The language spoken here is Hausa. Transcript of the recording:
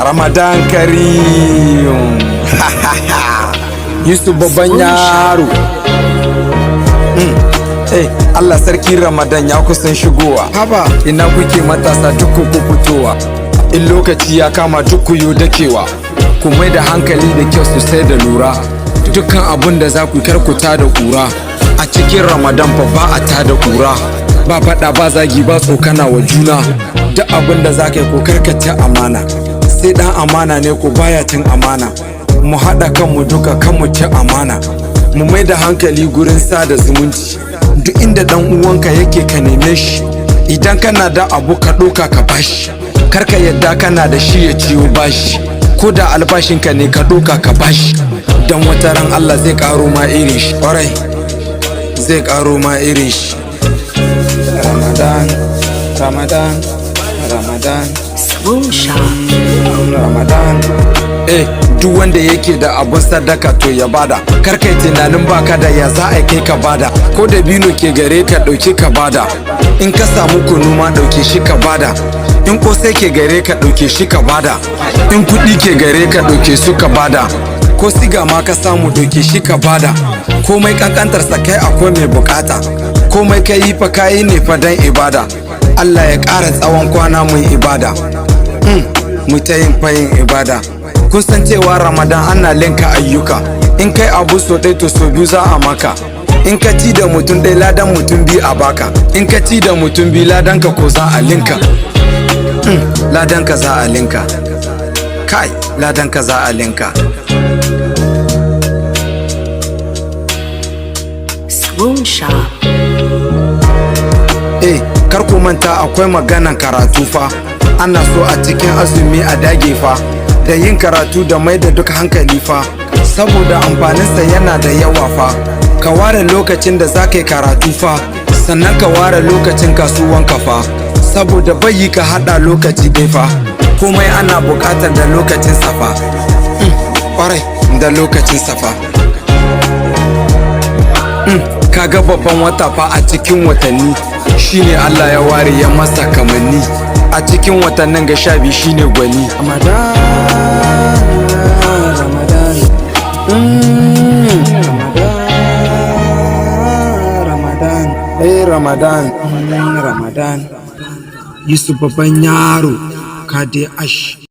Ramadan Karim. Yusuf Babban Yaro. Allah sarki Ramadan ya kusan shigowa. Haba ina kuke matasa duk ku fitowa. In lokaci ya kama duk ku yi dakewa. Ku mai da hankali da kyau sosai da lura. Dukkan abun da za ku karkuta da kura. A cikin Ramadan fa ba a tada kura. Ba faɗa ba zagi ba tsokana wa juna. Duk abin da za ka yi ko karkace amana. Sai dan amana ne ko baya cin amana. Mu haɗa kanmu duka kanmu ci amana. Mu mai da hankali gurin sada zumunci. Duk inda dan uwanka yake ka neme shi. Idan kana da abu ka ɗauka ka bashi. Karka yadda kana da shi ya ciwo bashi. Ko da albashinka ne ka ɗauka ka bashi. Dan wata ran Allah zai ƙaro ma irin shi. Ƙwarai zai ƙaro ma irin shi. Ramadan, Ramadan, Ramadan, Ramadan. Duk wanda yake da abun sadaka to ya bada. Kar kai tunanin baka da ya za a kai ka bada. Ko da bino ke gare ka dauki ka bada. In ka samu kunu ma dauke shi ka bada. In kosai ke gare ka dauke shi ka bada. In kudi ke gare ka dauke su ka bada. Ko siga ma ka samu dauke shi ka bada. Komai kankantarsa kai akwai mai bukata. Komai ka yi fa kayi ne fa dan ibada. Allah ya ƙara tsawon kwana mun ibada. Mu ta yin fayin ibada. Kun san cewa Ramadan ana linka ayyuka. In kai abu so ɗai to so biyu za a maka. In ka ci da mutum ɗai ladan mutum biyu a baka. In ka ci da mutum biyu ladan ka ko za a linka. Ladan ka za a linka. Kai ladan ka za a linka. Kar ku manta akwai maganan karatu fa. Ana so a cikin azumi a dage fa. Da yin karatu da mai da duk hankali fa. Saboda amfaninsa yana da yawa fa. Ka ware lokacin da za ka yi karatu fa. Sannan ka ware lokacin kasuwanka fa. Saboda bai ka hada lokaci dai fa. Komai ana bukatar da lokacin safa. Kwarai da lokacin safa. Kaga babban wata fa a cikin watanni. Shine Allah ya ware ya masa kamanni. A cikin watannin ga 12 shine gwani. Ramadan, Ramadan, Ramadan, Ramadan, Ramadan. Yusuf Babban Yaro, Kade Ash.